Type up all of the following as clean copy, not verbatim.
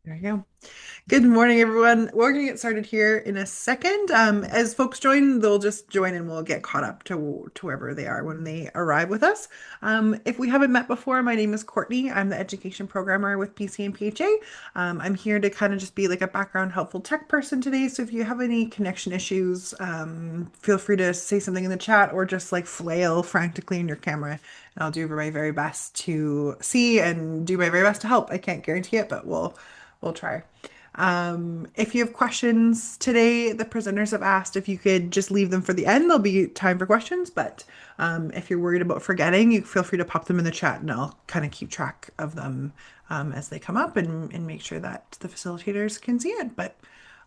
There you go. Good morning, everyone. We're going to get started here in a second. As folks join, they'll just join and we'll get caught up to wherever they are when they arrive with us. If we haven't met before, my name is Courtney. I'm the education programmer with PC and PHA. I'm here to kind of just be like a background helpful tech person today. So if you have any connection issues, feel free to say something in the chat or just like flail frantically in your camera. And I'll do my very best to see and do my very best to help. I can't guarantee it, but we'll try. If you have questions today, the presenters have asked if you could just leave them for the end. There'll be time for questions, but if you're worried about forgetting, you feel free to pop them in the chat and I'll kind of keep track of them as they come up and make sure that the facilitators can see it. But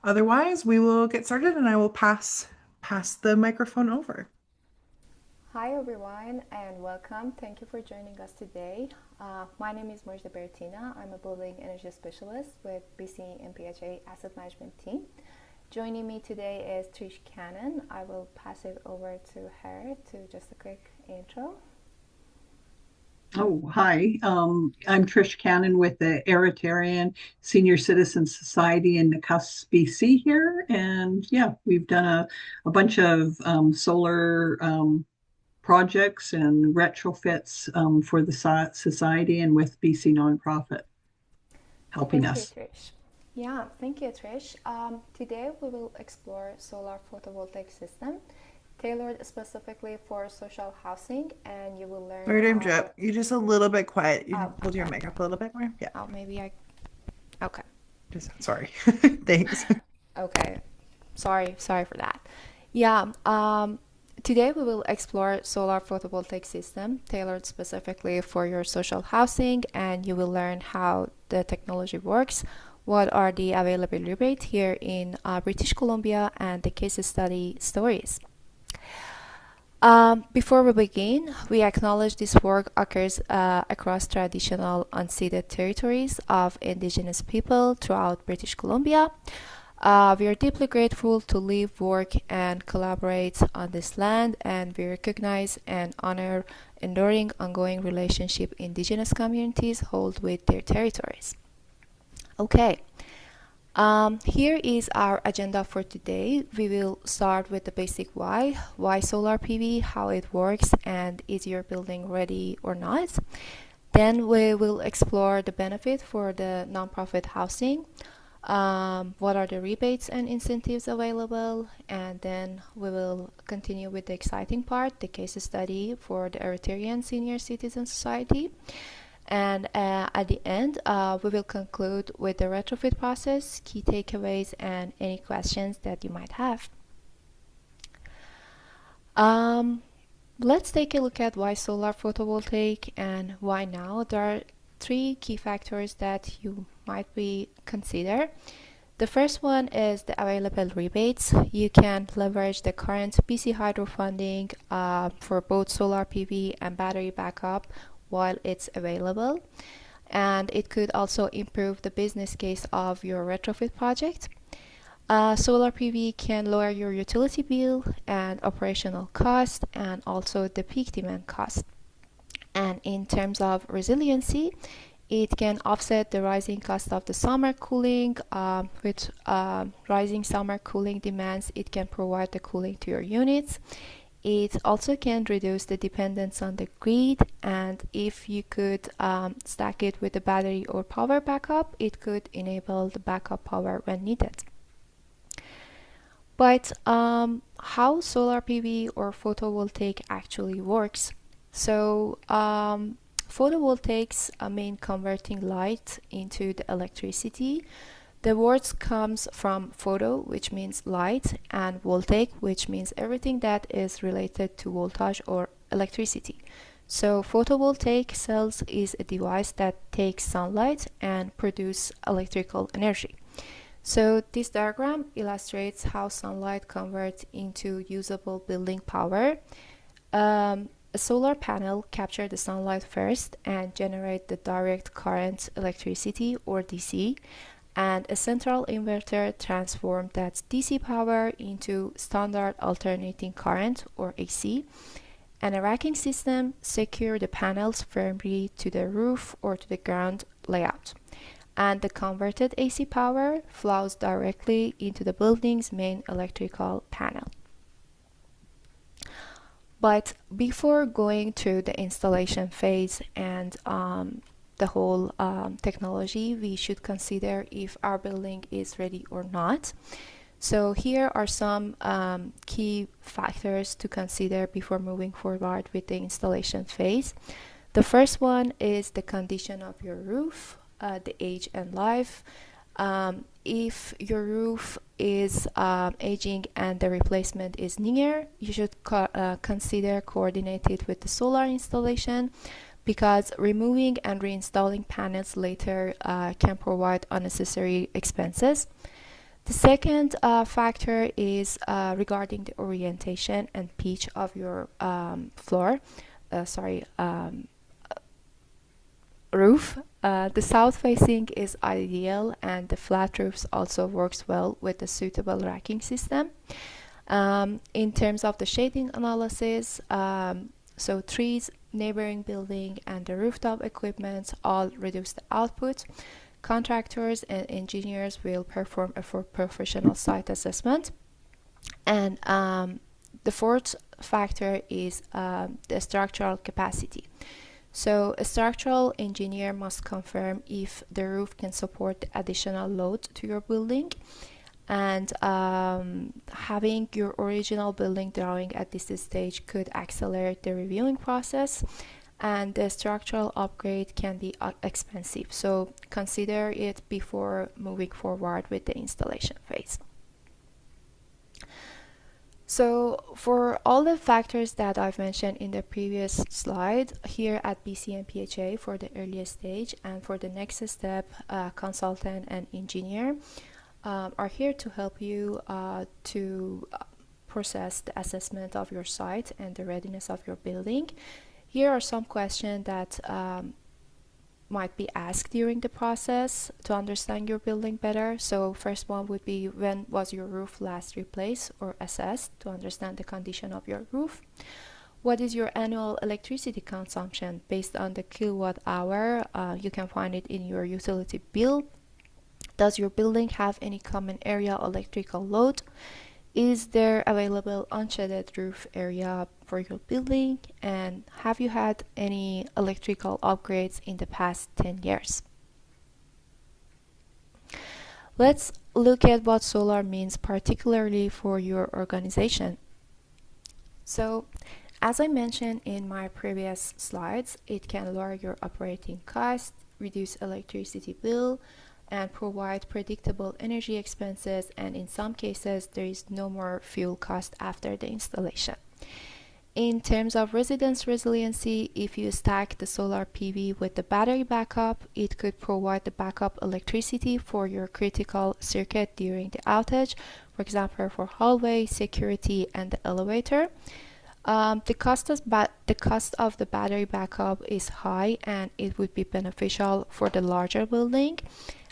otherwise, we will get started and I will pass the microphone over. Hi everyone and welcome. Thank you for joining us today. My name is Marisa Bertina. I'm a building energy specialist with BC and PHA Asset Management team. Joining me today is Trish Cannon. I will pass it over to her to just a quick intro. Oh, hi. I'm Trish Cannon with the Eritrean Senior Citizen Society in Nakusp, BC here. And yeah, we've done a bunch of solar projects and retrofits for the society and with BC nonprofit helping Thank you, us. Trish. Yeah, thank you, Trish. Today we will explore solar photovoltaic system tailored specifically for social housing, and you will learn Sorry to how. interrupt. You're just a little bit quiet. You Oh, can hold your mic up a little bit more. Yeah, maybe I. Okay. just sorry. Thanks. Okay. Sorry for that. Yeah, today we will explore solar photovoltaic system tailored specifically for your social housing, and you will learn how the technology works, what are the available rebates here in British Columbia, and the case study stories. Before we begin, we acknowledge this work occurs across traditional unceded territories of Indigenous people throughout British Columbia. We are deeply grateful to live, work, and collaborate on this land, and we recognize and honor enduring, ongoing relationship Indigenous communities hold with their territories. Okay, here is our agenda for today. We will start with the basic why solar PV, how it works, and is your building ready or not. Then we will explore the benefit for the nonprofit housing. What are the rebates and incentives available, and then we will continue with the exciting part, the case study for the Eritrean Senior Citizen Society, and at the end we will conclude with the retrofit process, key takeaways, and any questions that you might have. Let's take a look at why solar photovoltaic and why now. There are three key factors that you might be consider. The first one is the available rebates. You can leverage the current BC Hydro funding for both solar PV and battery backup while it's available, and it could also improve the business case of your retrofit project. Solar PV can lower your utility bill and operational cost, and also the peak demand cost. And in terms of resiliency, it can offset the rising cost of the summer cooling. With rising summer cooling demands, it can provide the cooling to your units. It also can reduce the dependence on the grid, and if you could stack it with the battery or power backup, it could enable the backup power when needed. But how solar PV or photovoltaic actually works? So photovoltaics mean converting light into the electricity. The words comes from photo, which means light, and voltaic, which means everything that is related to voltage or electricity. So photovoltaic cells is a device that takes sunlight and produce electrical energy. So this diagram illustrates how sunlight converts into usable building power. A solar panel captures the sunlight first and generates the direct current electricity or DC, and a central inverter transforms that DC power into standard alternating current or AC, and a racking system secures the panels firmly to the roof or to the ground layout. and the converted AC power flows directly into the building's main electrical panel. But before going through the installation phase and the whole technology, we should consider if our building is ready or not. So here are some key factors to consider before moving forward with the installation phase. The first one is the condition of your roof, the age and life. If your roof is aging and the replacement is near, you should consider coordinate it with the solar installation, because removing and reinstalling panels later can provide unnecessary expenses. The second factor is regarding the orientation and pitch of your roof. The south facing is ideal, and the flat roofs also works well with the suitable racking system. In terms of the shading analysis, so trees, neighboring building, and the rooftop equipment all reduce the output. Contractors and engineers will perform a professional site assessment. And the fourth factor is the structural capacity. So a structural engineer must confirm if the roof can support the additional load to your building. And having your original building drawing at this stage could accelerate the reviewing process, and the structural upgrade can be expensive. So consider it before moving forward with the installation phase. So for all the factors that I've mentioned in the previous slide, here at BCMPHA for the earliest stage and for the next step, consultant and engineer are here to help you to process the assessment of your site and the readiness of your building. Here are some questions that might be asked during the process to understand your building better. So first one would be, when was your roof last replaced or assessed, to understand the condition of your roof? What is your annual electricity consumption based on the kilowatt hour? You can find it in your utility bill. Does your building have any common area electrical load? Is there available unshaded roof area for your building? And have you had any electrical upgrades in the past 10 years? Let's look at what solar means particularly for your organization. So, as I mentioned in my previous slides, it can lower your operating cost, reduce electricity bill, and provide predictable energy expenses, and in some cases there is no more fuel cost after the installation. In terms of residence resiliency, if you stack the solar PV with the battery backup, it could provide the backup electricity for your critical circuit during the outage, for example for hallway, security, and the elevator. The cost of the battery backup is high, and it would be beneficial for the larger building.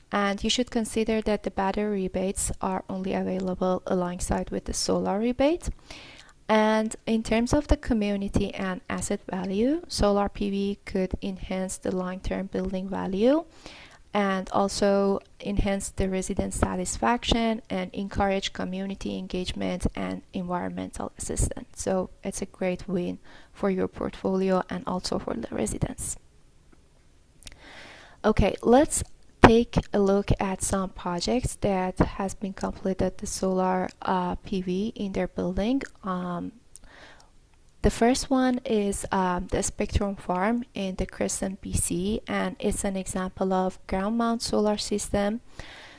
And you should consider that the battery rebates are only available alongside with the solar rebate. And in terms of the community and asset value, solar PV could enhance the long-term building value and also enhance the resident satisfaction and encourage community engagement and environmental assistance. So it's a great win for your portfolio and also for the residents. Okay, let's take a look at some projects that has been completed the solar PV in their building. The first one is the Spectrum Farm in the Crescent, BC, and it's an example of ground mount solar system.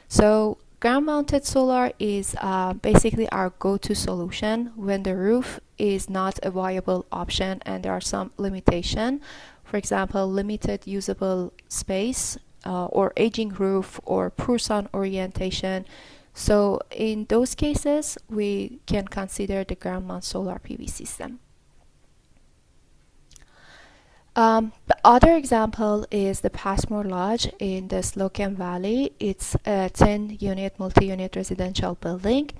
So ground mounted solar is basically our go-to solution when the roof is not a viable option and there are some limitation, for example limited usable space, or aging roof, or poor sun orientation. So in those cases, we can consider the ground mount solar PV system. The other example is the Passmore Lodge in the Slocum Valley. It's a 10-unit multi-unit residential building,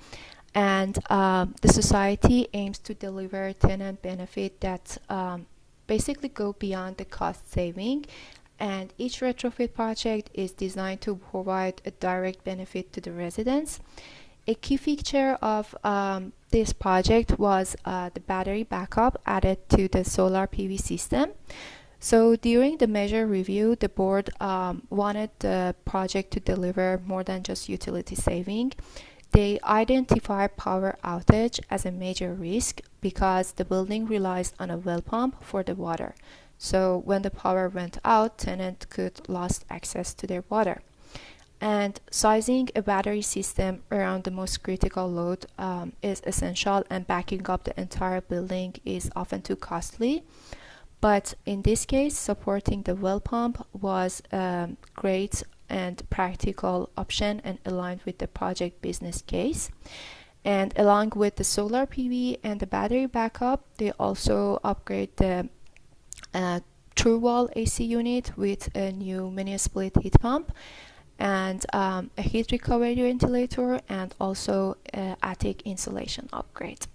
and the society aims to deliver tenant benefit that basically go beyond the cost saving, and each retrofit project is designed to provide a direct benefit to the residents. A key feature of this project was the battery backup added to the solar PV system. So during the measure review, the board wanted the project to deliver more than just utility saving. They identified power outage as a major risk because the building relies on a well pump for the water. So when the power went out, tenants could lose access to their water. And sizing a battery system around the most critical load is essential, and backing up the entire building is often too costly. But in this case, supporting the well pump was a great and practical option and aligned with the project business case. And along with the solar PV and the battery backup, they also upgrade the true wall AC unit with a new mini split heat pump and a heat recovery ventilator, and also attic insulation upgrade.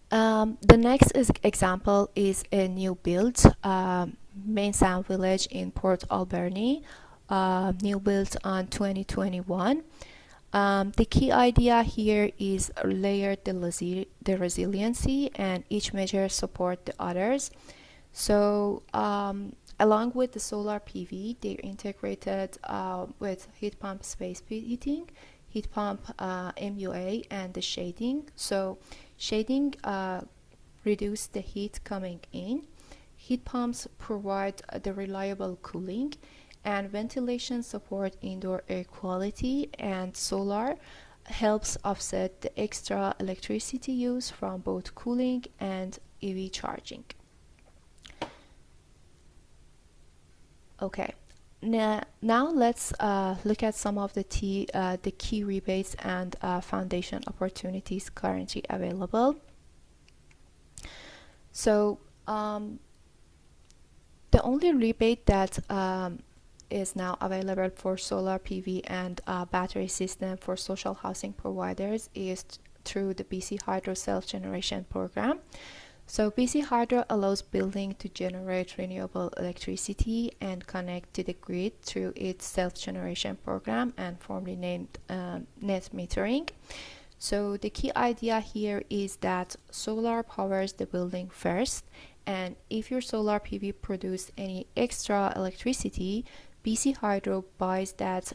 The next example is a new build, Main Sound Village in Port Alberni, new built on 2021. The key idea here is layer the resiliency, and each measure support the others. So along with the solar PV, they integrated with heat pump space heating, heat pump MUA, and the shading. So shading reduces the heat coming in. Heat pumps provide the reliable cooling, and ventilation support indoor air quality, and solar helps offset the extra electricity use from both cooling and EV charging. Okay, now let's look at some of the key rebates and foundation opportunities currently available. So the only rebate that is now available for solar PV and battery system for social housing providers is through the BC Hydro self-generation program. So BC Hydro allows building to generate renewable electricity and connect to the grid through its self-generation program, and formerly named net metering. So the key idea here is that solar powers the building first, and if your solar PV produce any extra electricity, BC Hydro buys that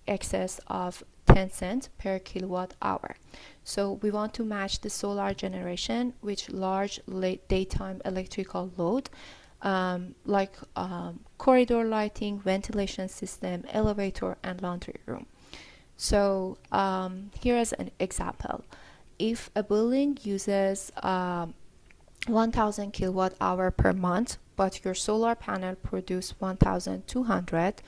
excess of 10 cents per kilowatt hour. So we want to match the solar generation with large daytime electrical load, like corridor lighting, ventilation system, elevator, and laundry room. So here is an example. If a building uses 1000 kilowatt hour per month, but your solar panel produce 1200,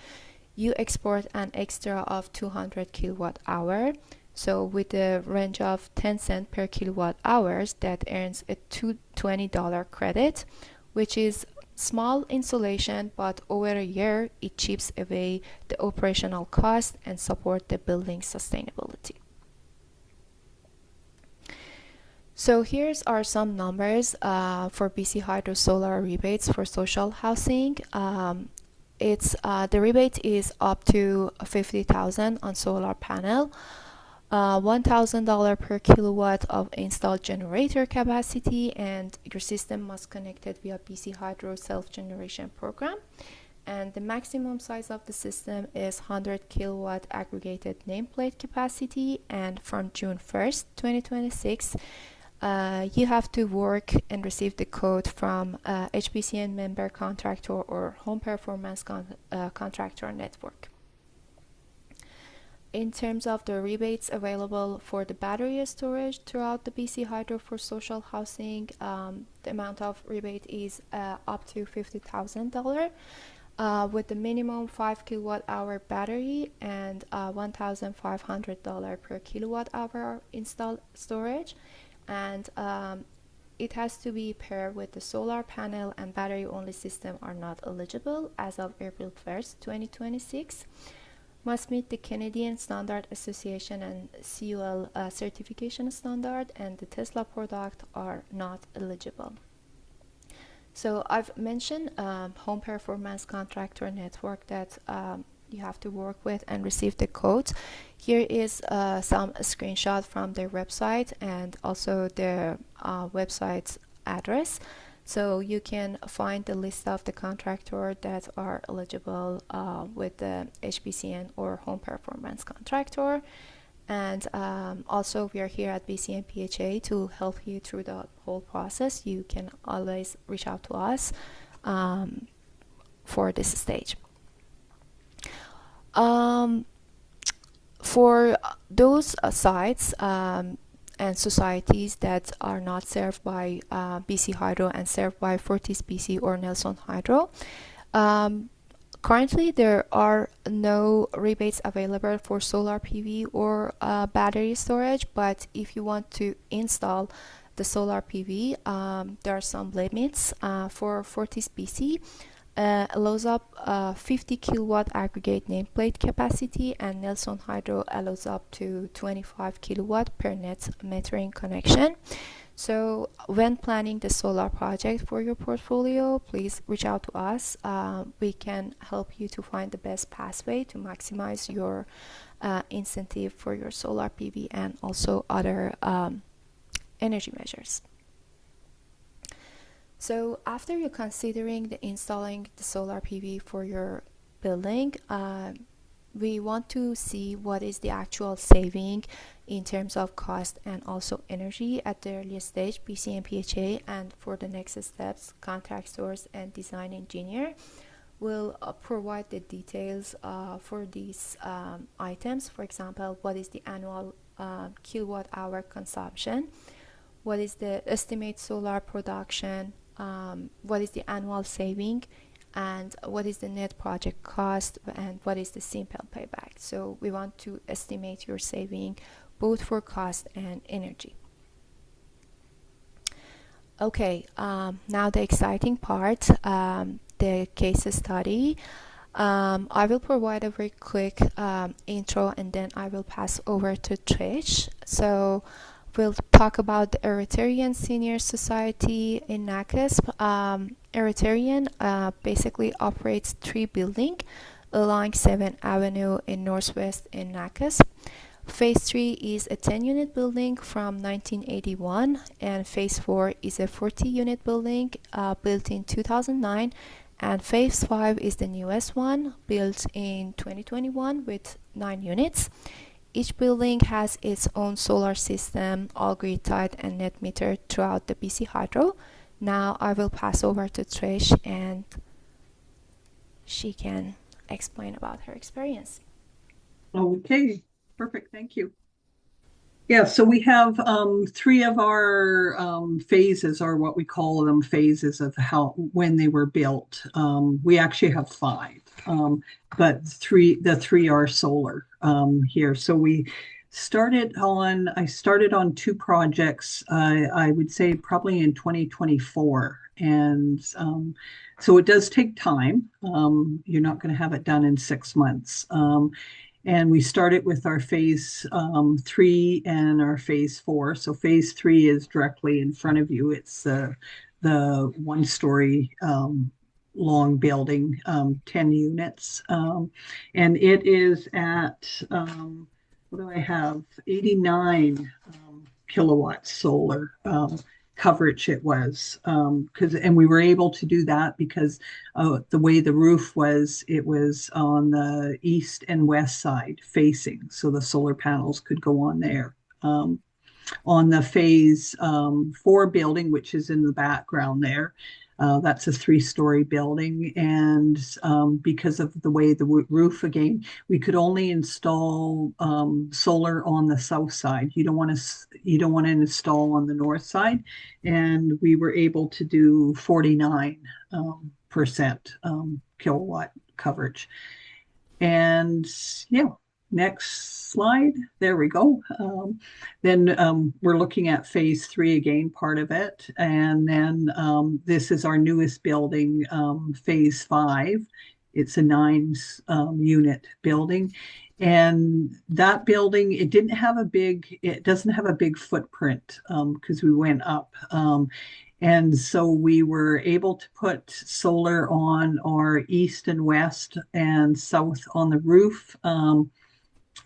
you export an extra of 200 kilowatt hour. So with a range of 10 cents per kilowatt hours, that earns a $20 credit, which is small insulation, but over a year it chips away the operational cost and support the building sustainability. So here's are some numbers for BC Hydro solar rebates for social housing. The rebate is up to $50,000 on solar panel, $1,000 per kilowatt of installed generator capacity, and your system must connected via BC Hydro self-generation program. And the maximum size of the system is 100 kilowatt aggregated nameplate capacity, and from June 1st, 2026, you have to work and receive the code from HPCN member contractor or home performance contractor network. In terms of the rebates available for the battery storage throughout the BC Hydro for social housing, the amount of rebate is up to $50,000 with the minimum 5 kilowatt hour battery and $1,500 per kilowatt hour installed storage. And it has to be paired with the solar panel, and battery only system are not eligible as of April 1st, 2026. Must meet the Canadian Standard Association and CUL certification standard, and the Tesla product are not eligible. So I've mentioned home performance contractor network that you have to work with and receive the codes. Here is some screenshot from their website and also their website's address. So you can find the list of the contractor that are eligible with the HPCN or home performance contractor. And also, we are here at BCN PHA to help you through the whole process. You can always reach out to us um, for this stage. Um, for those sites and societies that are not served by BC Hydro and served by Fortis BC or Nelson Hydro, um, currently, there are no rebates available for solar PV or battery storage, but if you want to install the solar PV, there are some limits for Fortis BC. Allows up 50 kilowatt aggregate nameplate capacity, and Nelson Hydro allows up to 25 kilowatt per net metering connection. So when planning the solar project for your portfolio, please reach out to us. We can help you to find the best pathway to maximize your incentive for your solar PV and also other energy measures. So after you're considering the installing the solar PV for your building, we want to see what is the actual saving in terms of cost and also energy at the earliest stage, BC and PHA, and for the next steps, contractors and design engineer will provide the details for these items. For example, what is the annual kilowatt hour consumption, what is the estimate solar production, what is the annual saving, and what is the net project cost, and what is the simple payback. So we want to estimate your saving both for cost and energy. Okay, now the exciting part, the case study. I will provide a very quick intro and then I will pass over to Trish. So we'll talk about the Eritrean Senior Society in Nakas. Eritrean basically operates 3 buildings along 7th Avenue in Northwest in Nakas. Phase 3 is a 10-unit building from 1981, and Phase 4 is a 40-unit building built in 2009, and Phase 5 is the newest one, built in 2021 with 9 units. Each building has its own solar system, all grid tied and net metered throughout the BC Hydro. Now I will pass over to Trish and she can explain about her experience. Okay, perfect. Thank you. Yeah, so we have 3 of our phases, or what we call them phases of how when they were built. We actually have 5, but the three are solar here. So I started on 2 projects. I would say probably in 2024, and so it does take time. You're not going to have it done in 6 months. And we started with our phase 3 and our phase 4. So phase 3 is directly in front of you. It's the 1-story long building, 10 units. And it is at, what do I have? 89 kilowatts solar coverage it was, and we were able to do that because the way the roof was, it was on the east and west side facing, so the solar panels could go on there. On the phase 4 building, which is in the background there, that's a 3-story building, and because of the way the roof, again, we could only install solar on the south side. You don't want to install on the north side, and we were able to do 49% kilowatt coverage. And yeah, next slide. There we go. Then we're looking at phase 3 again, part of it. And then this is our newest building, phase 5. It's a 9-unit building. And that building, it doesn't have a big footprint because we went up. And so we were able to put solar on our east and west and south on the roof.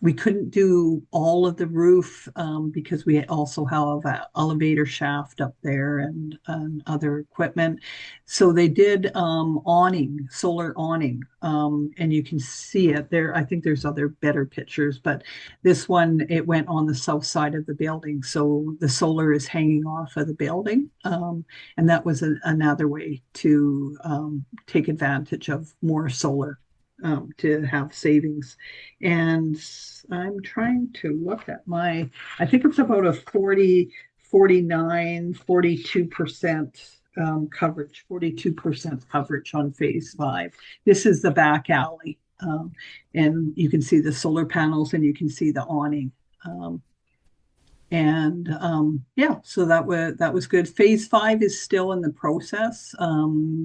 We couldn't do all of the roof because we also have an elevator shaft up there and other equipment. So they did awning, solar awning, and you can see it there. I think there's other better pictures, but this one, it went on the south side of the building. So the solar is hanging off of the building. And that was another way to take advantage of more solar to have savings. And I'm trying to look at I think it's about a 40, 49, 42% coverage, 42% coverage on phase five. This is the back alley. And you can see the solar panels and you can see the awning. Um, and yeah, so that was good. Phase five is still in the process.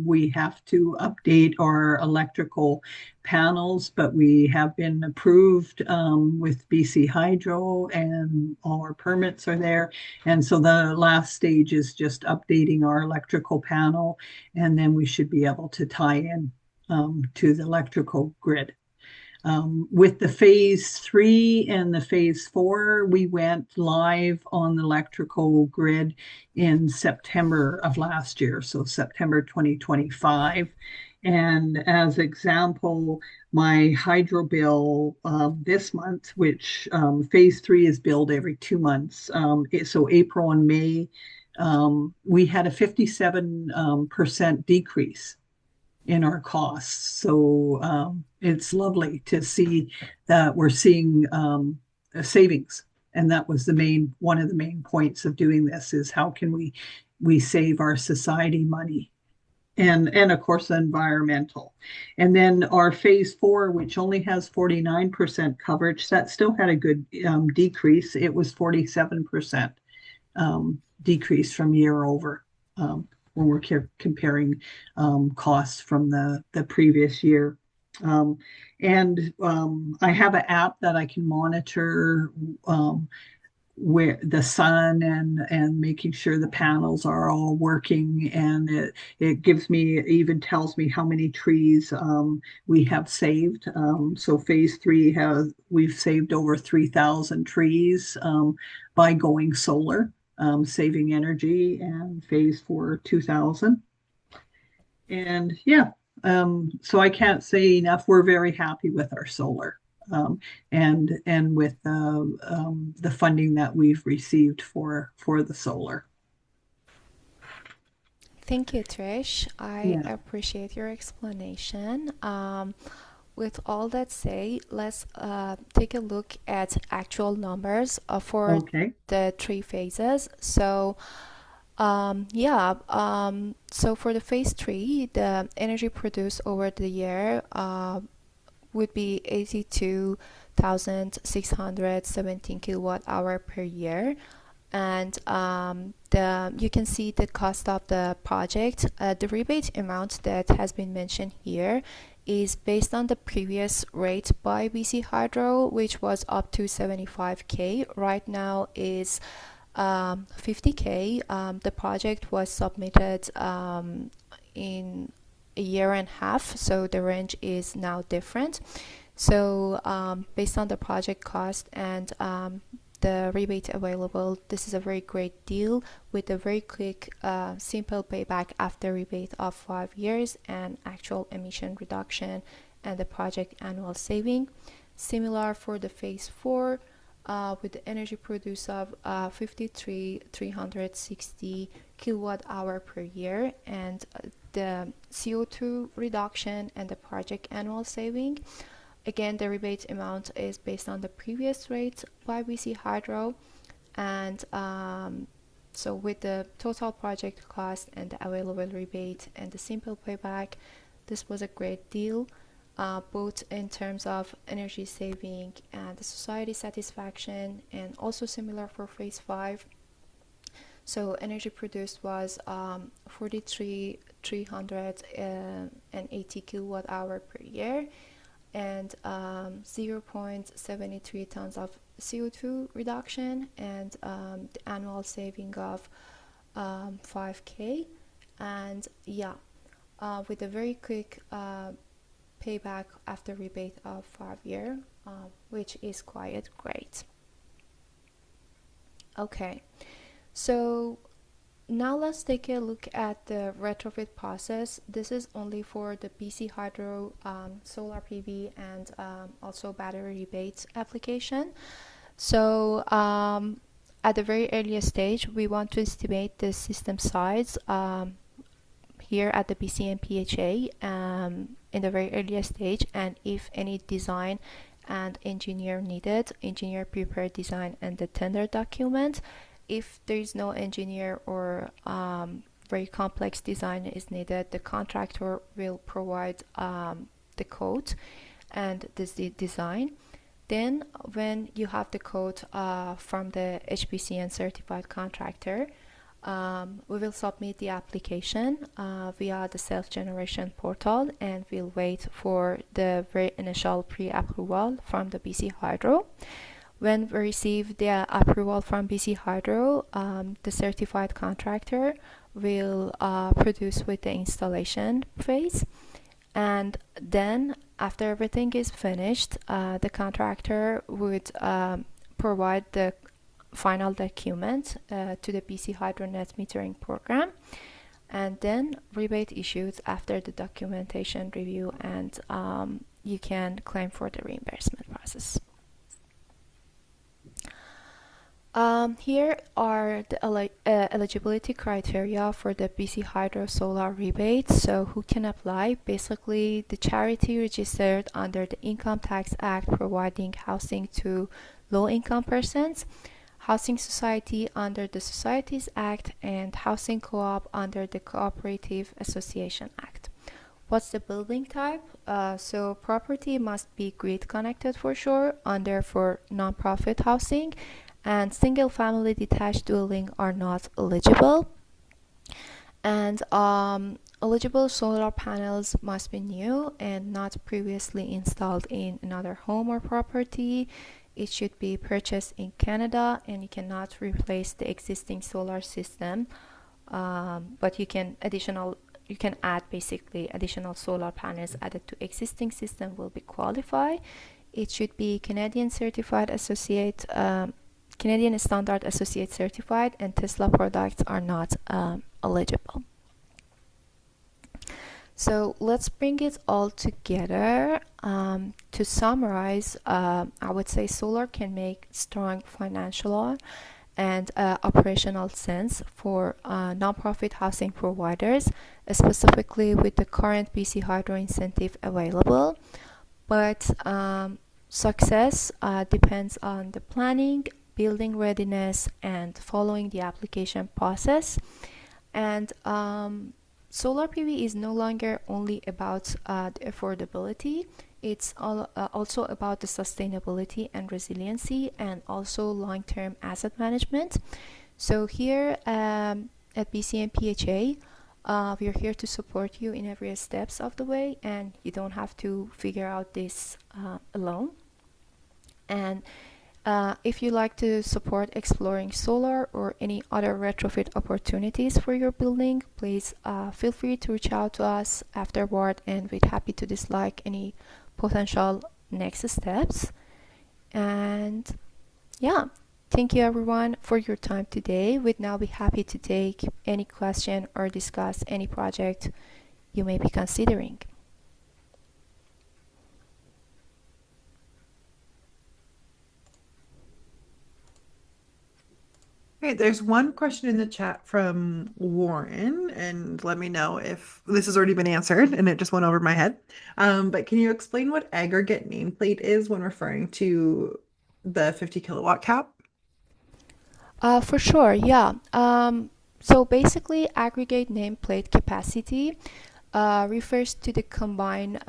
We have to update our electrical panels, but we have been approved with BC Hydro, and all our permits are there. And so the last stage is just updating our electrical panel, and then we should be able to tie in to the electrical grid. With the phase three and the phase four, we went live on the electrical grid in September of last year, so September 2025. And as example, my hydro bill this month, which phase three is billed every 2 months, so April and May, we had a 57% decrease in our costs. So it's lovely to see that we're seeing savings. And that was one of the main points of doing this is how can we save our society money and of course environmental. And then our phase four, which only has 49% coverage, that still had a good decrease. It was 47% decrease from year over when we're comparing costs from the previous year. Um, and I have an app that I can monitor where the sun and making sure the panels are all working, and it gives me, even tells me how many trees we have saved. So phase three we've saved over 3,000 trees by going solar, saving energy, and phase four 2,000. And yeah, so I can't say enough. We're very happy with our solar, and with the funding that we've received for the solar. Thank you, Trish. I Yeah. appreciate your explanation. With all that said, let's take a look at actual numbers for Okay. the three phases. So for the phase three, the energy produced over the year would be 82,617 kilowatt hour per year. And you can see the cost of the project. The rebate amount that has been mentioned here is based on the previous rate by BC Hydro, which was up to 75K. Right now is 50K. The project was submitted in a year and a half, so the range is now different. So based on the project cost and the rebate available, this is a very great deal with a very quick, simple payback after rebate of 5 years and actual emission reduction and the project annual saving. Similar for the phase 4, with the energy produced of 53,360 kilowatt hour per year, and the CO2 reduction and the project annual saving. Again, the rebate amount is based on the previous rate by BC Hydro, and so with the total project cost and the available rebate and the simple payback, this was a great deal, both in terms of energy saving and the society satisfaction, and also similar for phase 5. So energy produced was 43,380 kilowatt hour per year, and 0.73 tons of CO2 reduction, and the annual saving of 5K, and yeah, with a very quick payback after rebate of 5 year, which is quite great. Okay, so now let's take a look at the retrofit process. This is only for the BC Hydro solar PV and also battery rebate application. So at the very earliest stage, we want to estimate the system size here at the BCMPHA in the very earliest stage, and if any design and engineer needed, engineer prepared design and the tender document. If there is no engineer or very complex design is needed, the contractor will provide the code and the design. Then when you have the code from the HPCN certified contractor, we will submit the application via the self-generation portal, and we'll wait for the very initial pre-approval from the BC Hydro. When we receive the approval from BC Hydro, the certified contractor will produce with the installation phase. And then after everything is finished, the contractor would provide the final document to the BC Hydro net metering program, and then rebate issued after the documentation review, and you can claim for the reimbursement process. Here are the eligibility criteria for the BC Hydro Solar rebate. So who can apply? Basically, the charity registered under the Income Tax Act providing housing to low-income persons, housing society under the Societies Act, and housing co-op under the Cooperative Association Act. What's the building type? So property must be grid connected for sure, under for non-profit housing, and single-family detached dwelling are not eligible. And eligible solar panels must be new and not previously installed in another home or property. It should be purchased in Canada, and you cannot replace the existing solar system, but you can add basically additional solar panels added to existing system will be qualified. It should be Canadian certified associate, Canadian Standard Associate certified, and Tesla products are not eligible. So let's bring it all together. To summarize, I would say solar can make strong financial and operational sense for nonprofit housing providers, specifically with the current BC Hydro incentive available. But success depends on the planning, building readiness, and following the application process. And solar PV is no longer only about the affordability. It's also about the sustainability and resiliency, and also long-term asset management. So here at BCMPHA, we're here to support you in every steps of the way, and you don't have to figure out this alone. And if you like to support exploring solar or any other retrofit opportunities for your building, please feel free to reach out to us afterward, and we're happy to discuss any potential next steps. And yeah, thank you everyone for your time today. We'd now be happy to take any question or discuss any project you may be considering. Okay, there's one question in the chat from Warren, and let me know if this has already been answered and it just went over my head. But can you explain what aggregate nameplate is when referring to the 50 kilowatt cap? For sure, yeah. So basically, aggregate nameplate capacity refers to the combined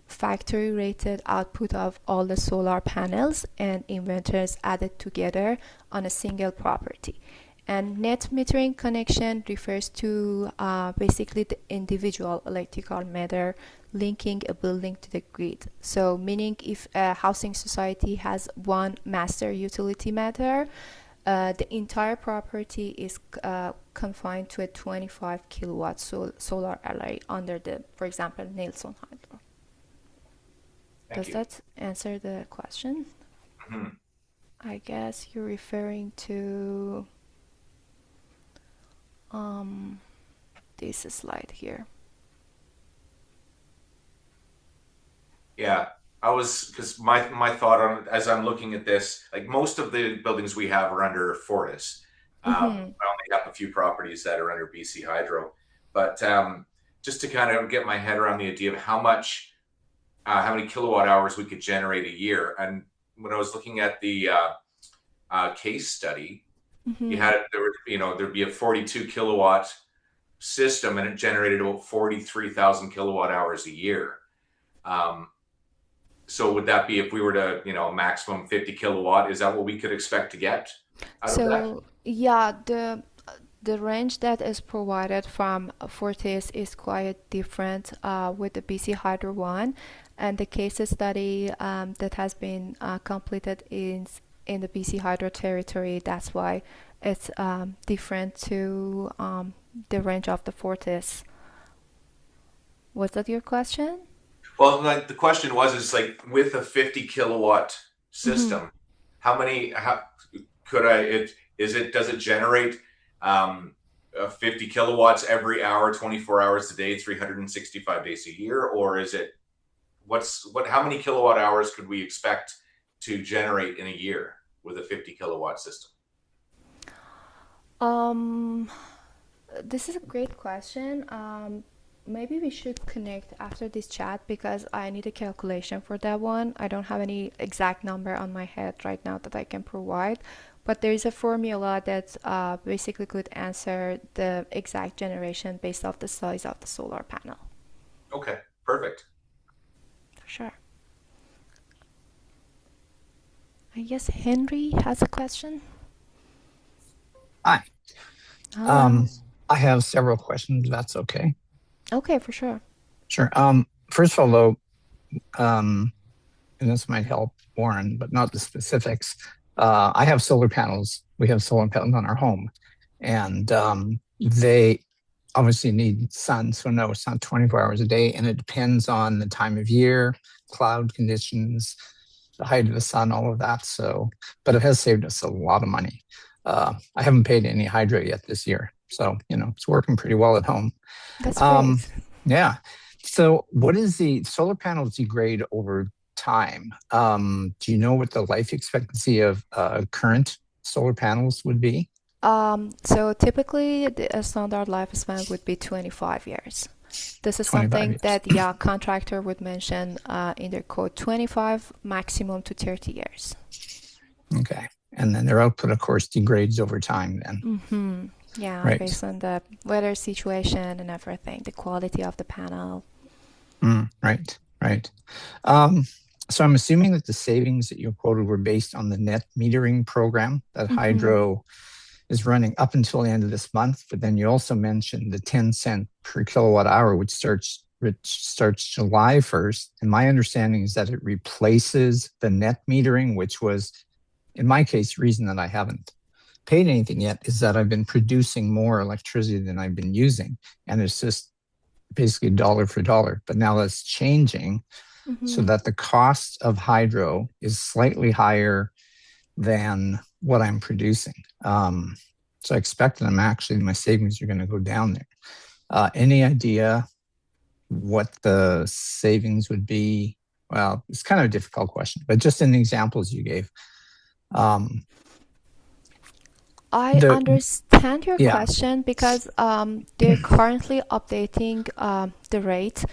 factory rated output of all the solar panels and inverters added together on a single property. And net metering connection refers to basically the individual electrical meter linking a building to the grid. So meaning if a housing society has one master utility meter, The entire property is confined to a 25 kilowatt solar array under the, for example, Nelson Hydro. Thank Does you. that answer the question? Mhm. I guess you're referring to um, this slide here. Yeah, I was because my thought on as I'm looking at this, like most of the buildings we have are under Fortis. Mm-hmm. I only have a few properties that are under BC Hydro, but just to kind of get my head around the idea of how many kilowatt hours we could generate a year, and when I was looking at the case study, you Mm-hmm. had there'd be a 42 kilowatt system, and it generated about 43,000 kilowatt hours a year. Um, So would that be if we were to, maximum 50 kilowatt? Is that what we could expect to get out of that? So yeah, the range that is provided from Fortis is quite different with the BC Hydro one, and the case study that has been completed in the BC Hydro territory. That's why it's different to the range of the Fortis. Was that your question? Well, like the question was, is like with a 50 kilowatt Mm-hmm. system, how could does it generate um, 50 kilowatts every hour, 24 hours a day, 365 days a year? Or is it, how many kilowatt hours could we expect to generate in a year with a 50 kilowatt system? Um, this is a great question. Maybe we should connect after this chat because I need a calculation for that one. I don't have any exact number on my head right now that I can provide, but there is a formula that basically could answer the exact generation based off the size of the solar panel. Okay, perfect. For sure. I guess Henry has a question. Hi. Hello. Um, I have several questions, if that's okay. Okay, for sure. Sure. First of all, though, and this might help Warren, but not the specifics. I have solar panels. We have solar panels on our home, and they obviously need sun. So no, it's not 24 hours a day, and it depends on the time of year, cloud conditions, the height of the sun, all of that. So, but it has saved us a lot of money. I haven't paid any hydro yet this year, so it's working pretty well at home. That's Um, great. yeah. So, what is the solar panels degrade over time? Do you know what the life expectancy of current solar panels would be? So typically the standard lifespan would be 25 years. This is 25 something years. that, yeah, contractor would mention in their code, 25 maximum to 30 years. Okay. And then their output, of course, degrades over time then. Mm-hmm. Yeah, Right. based on the weather situation and everything, the quality of the panel. Right. Right. Um, so I'm assuming that the savings that you quoted were based on the net metering program that Mm-hmm. Hydro is running up until the end of this month. But then you also mentioned the 10 cent per kilowatt hour, which starts July 1st. And my understanding is that it replaces the net metering, which was, in my case, the reason that I haven't paid anything yet is that I've been producing more electricity than I've been using. And it's just basically dollar for dollar. But now that's changing so Mm-hmm. that the cost of hydro is slightly higher than what I'm producing. So I expect that my savings are going to go down there. Any idea what the savings would be? Well, it's kind of a difficult question, but just in the examples you gave. Um, I the understand your Yeah, question because they're currently updating the rate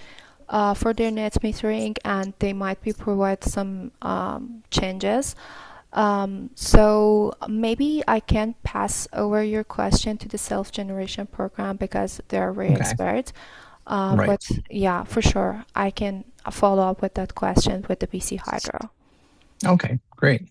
for their net metering, and they might be provide some changes. So maybe I can pass over your question to the self-generation program because they're very okay, expert. But right. yeah, for sure, I can follow up with that question with the BC Hydro. Okay, great.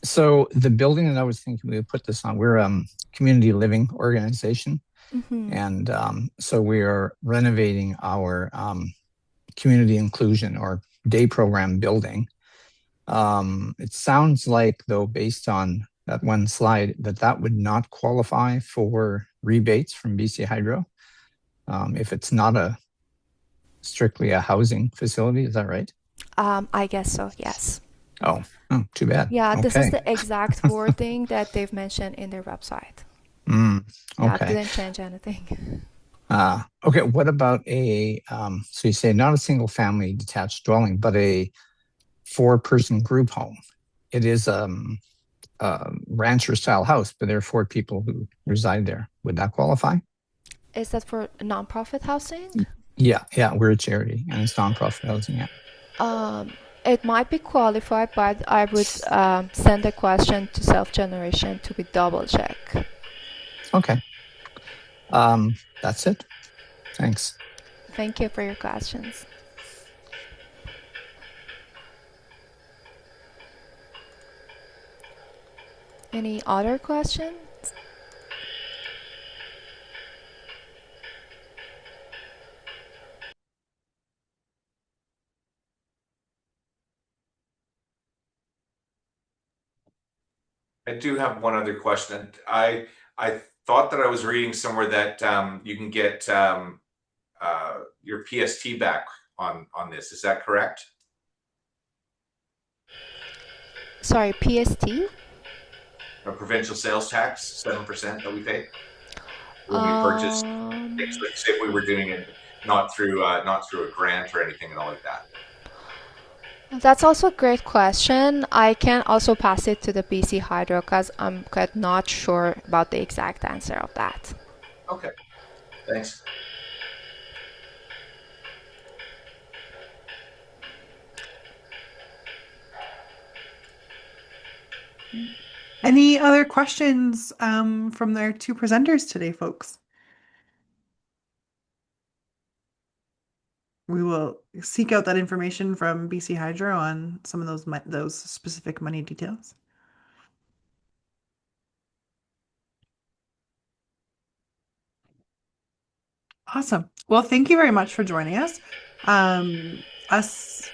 So the building that I was thinking we would put this on, we're a community living organization. Mm-hmm. And so we are renovating our community inclusion or day program building. It sounds like, though, based on that one slide, that would not qualify for rebates from BC Hydro if it's not a strictly a housing facility. Is that right? I guess so, yes. Oh, too bad. Yeah, this is Okay. the exact wording that they've mentioned in their website. Mm, Yeah, it okay. didn't change anything. Okay. What about so you say not a single family detached dwelling, but a four-person group home. It is a rancher style house, but there are four people who reside there. Would that qualify? Is that for nonprofit housing? Yeah, yeah, we're a charity and it's nonprofit housing. Yeah. Um, it might be qualified, but I would send a question to self-generation to be double check. Okay. That's it. Thanks. Thank you for your questions. Any other questions? I do have one other question. I thought that I was reading somewhere that you can get your PST back on this. Is that correct? Sorry, PST? A provincial sales tax, 7% that we pay when we purchase things. Um, Like say if we were doing it not through a grant or anything and all like that. that's also a great question. I can also pass it to the BC Hydro because I'm quite not sure about the exact answer of that. Okay, thanks. Any other questions from their two presenters today, folks? We will seek out that information from BC Hydro on some of those specific money details. Awesome. Well, thank you very much for joining us. Us,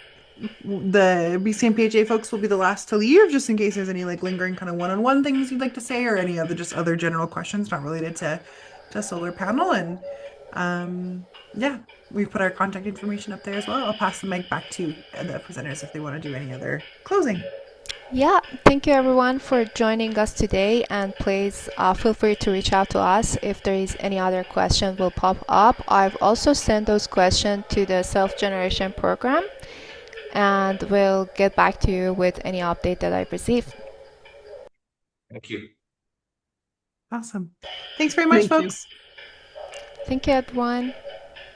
the BCMPHA folks will be the last to leave, just in case there's any like lingering kind of one-on-one things you'd like to say, or any other just other general questions not related to solar panel. And yeah, we've put our contact information up there as well. I'll pass the mic back to the presenters if they want to do any other closing. Yeah, thank you everyone for joining us today, and please feel free to reach out to us if there is any other question will pop up. I've also sent those questions to the self-generation program, and we'll get back to you with any update that I receive. Thank you. Awesome. Thanks very much, Thank you. folks. Thank you everyone.